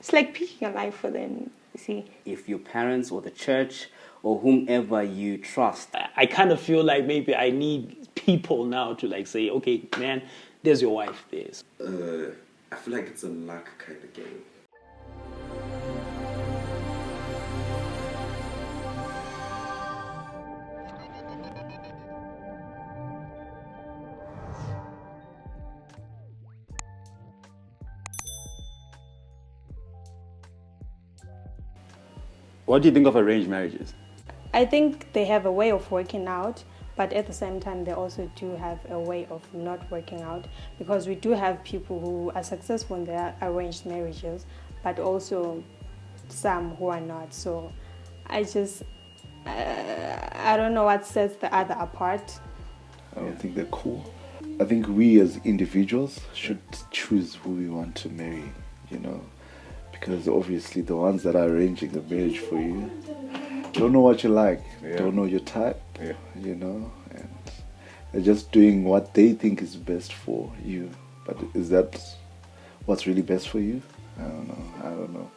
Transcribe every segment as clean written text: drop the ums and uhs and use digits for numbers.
it's like picking a life for them, you see. If your parents or the church or whomever you trust. I kind of feel like maybe I need people now to like say, okay, man, there's your wife, there's. I feel like it's a luck kind of game. What do you think of arranged marriages? I think they have a way of working out, but at the same time, they also do have a way of not working out, because we do have people who are successful in their arranged marriages, but also some who are not. So I don't know what sets the other apart. I don't think they're cool. I think we as individuals should choose who we want to marry, because obviously the ones that are arranging the marriage for you don't know what you like, don't know your type, and they're just doing what they think is best for you. But is that what's really best for you? I don't know.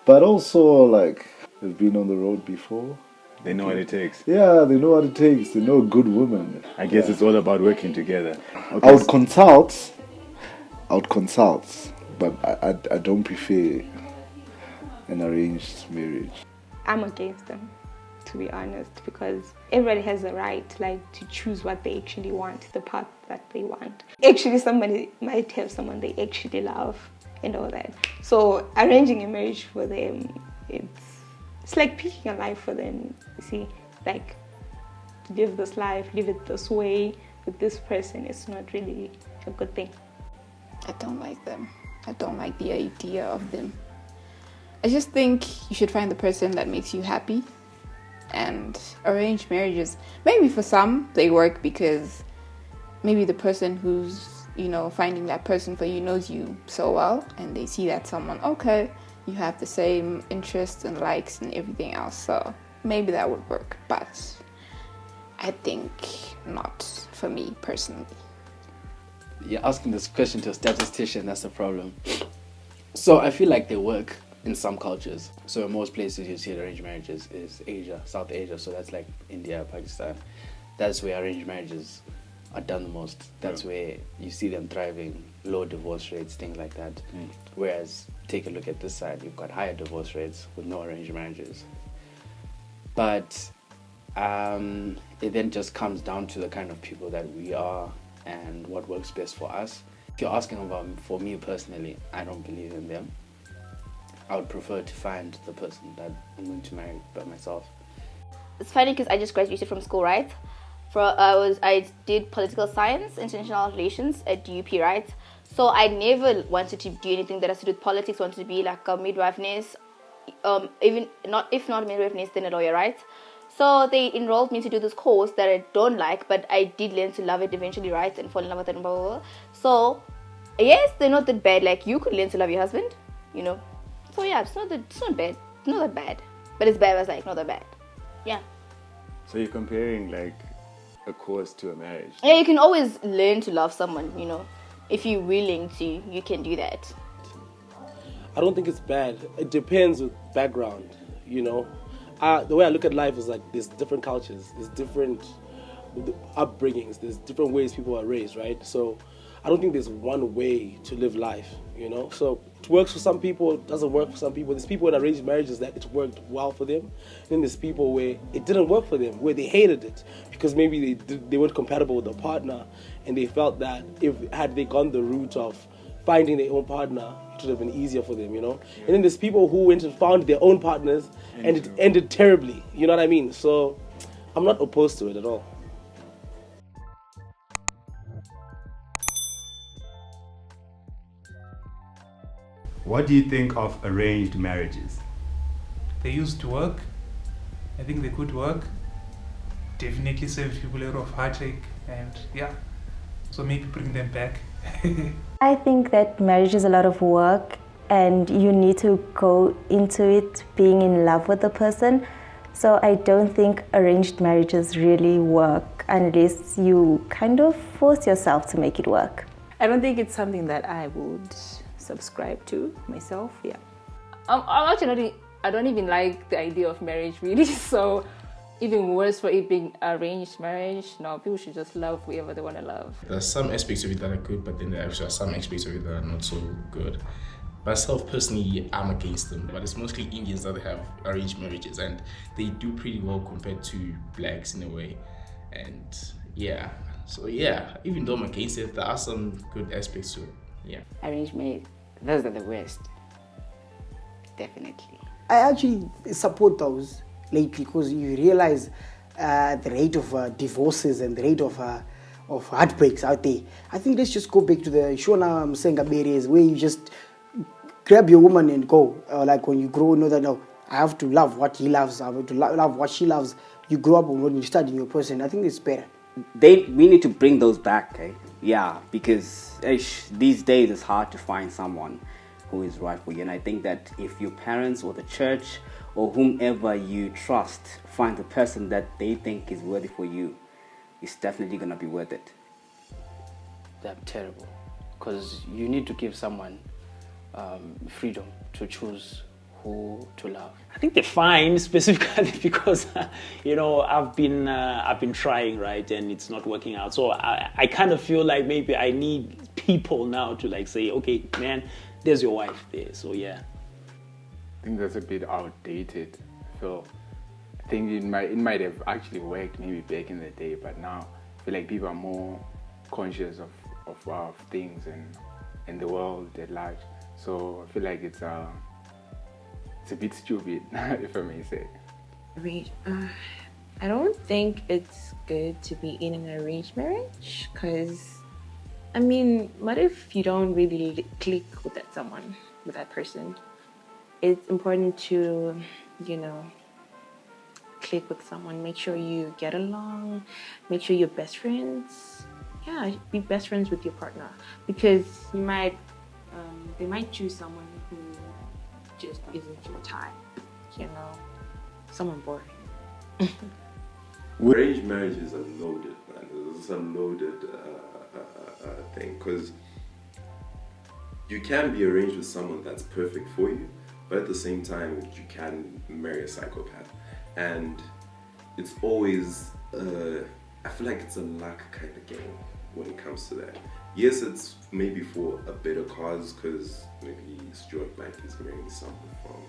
But also, like, they've been on the road before. They know what it takes. Yeah, they know what it takes. They know a good woman. I guess it's all about working together. Okay. I would consult, but I don't prefer an arranged marriage. I'm against them, to be honest, because everybody has a right, like, to choose what they actually want, the path that they want. Actually, somebody might have someone they actually love and all that. So arranging a marriage for them, it's like picking a life for them, you see, like, live this life, live it this way with this person. It's not really a good thing. I don't like them. I don't like the idea of them. I just think you should find the person that makes you happy. And arranged marriages, maybe for some, they work because maybe the person who's, finding that person for you knows you so well, and they see that someone, okay, you have the same interests and likes and everything else, so maybe that would work, but I think not for me personally. You're asking this question to a statistician, that's the problem. So I feel like they work in some cultures. So in most places you see arranged marriages is Asia, South Asia, so that's like India, Pakistan. That's where arranged marriages are done the most. That's where you see them thriving, low divorce rates, things like that. Whereas, take a look at this side, you've got higher divorce rates with no arranged marriages. But it then just comes down to the kind of people that we are and what works best for us. If you're asking about, for me personally, I don't believe in them. I would prefer to find the person that I'm going to marry by myself. It's funny because I just graduated from school, right? I did political science, international relations at UP, right? So I never wanted to do anything that has to do with politics. Wanted to be like a midwife nurse, if not a midwife nurse, then a lawyer, right? So they enrolled me to do this course that I don't like, but I did learn to love it eventually, right? And fall in love with it and blah, blah, blah. So yes, they're not that bad. Like, you could learn to love your husband, So yeah, it's not bad. It's not that bad. But it's bad, but it's not that bad. Yeah. So you're comparing like a course to a marriage? Yeah, you can always learn to love someone, If you're willing to, you can do that. I don't think it's bad. It depends with background, The way I look at life is like there's different cultures, there's different upbringings, there's different ways people are raised, right? So I don't think there's one way to live life, So it works for some people, it doesn't work for some people. There's people in arranged marriages that it worked well for them. Then there's people where it didn't work for them, where they hated it because maybe they weren't compatible with the partner, and they felt that had they gone the route of finding their own partner, it would have been easier for them, And then there's people who went and found their own partners and it ended terribly, you know what I mean? So I'm not opposed to it at all. What do you think of arranged marriages? They used to work. I think they could work. Definitely saved people a lot of heartache, and so maybe bring them back. I think that marriage is a lot of work, and you need to go into it being in love with the person. So I don't think arranged marriages really work unless you kind of force yourself to make it work. I don't think it's something that I would subscribe to myself, I'm actually not, I don't even like the idea of marriage really. So even worse for it being arranged marriage. No, people should just love whoever they want to love. There are some aspects of it that are good, but then there are some aspects of it that are not so good. Myself personally, I'm against them, but it's mostly Indians that have arranged marriages, and they do pretty well compared to blacks in a way. And yeah, so yeah, even though I'm against it, there are some good aspects to it. Yeah. Arranged marriage, those are the worst. Definitely. I actually support those lately because you realize the rate of divorces and the rate of heartbreaks out there. I think let's just go back to the Shona Msenga areas where you just grab your woman and go. Like when you grow, know that no, I have to love what he loves, I have to love what she loves. You grow up when you study your person. I think it's better. We need to bring those back, eh? Yeah, because these days it's hard to find someone who is right for you. And I think that if your parents or the church or whomever you trust find the person that they think is worthy for you, it's definitely going to be worth it. They're terrible, because you need to give someone freedom to choose who to love. I think they're fine, specifically because you know, I've been trying, right, and it's not working out. So I kind of feel like maybe I need people now to like say, okay, man, there's your wife there. So yeah, I think that's a bit outdated. So I think it might have actually worked maybe back in the day, but now I feel like people are more conscious of things and the world at large. So I feel like it's a bit stupid, if I may say. I don't think it's good to be in an arranged marriage, because, I mean, what if you don't really click with that person? It's important to, you know, click with someone. Make sure you get along. Make sure you're best friends. Yeah, be best friends with your partner, because they might choose someone who just isn't your type, you know, someone boring. Arranged marriages are loaded, man. It's a loaded thing, because you can be arranged with someone that's perfect for you, but at the same time, you can marry a psychopath. And it's always, I feel like it's a luck kind of game when it comes to that. Yes, it's maybe for a better cause, because maybe Stuart Bank is marrying someone from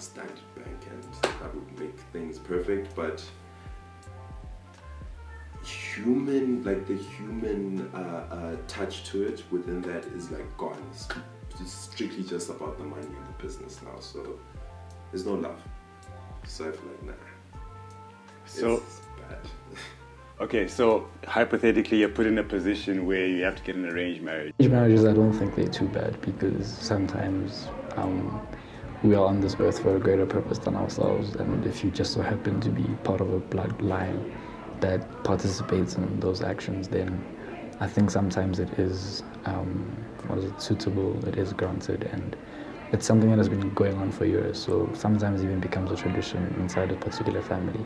Standard Bank, and that would make things perfect, but the human touch to it within that is like gone. It's strictly just about the money and the business now, so there's no love. So I feel like, nah, it's bad. Okay, so hypothetically you're put in a position where you have to get an arranged marriage. Arranged marriages, I don't think they're too bad, because sometimes we are on this earth for a greater purpose than ourselves, and if you just so happen to be part of a bloodline that participates in those actions, then I think sometimes it is suitable, it is granted, and it's something that has been going on for years, so sometimes it even becomes a tradition inside a particular family.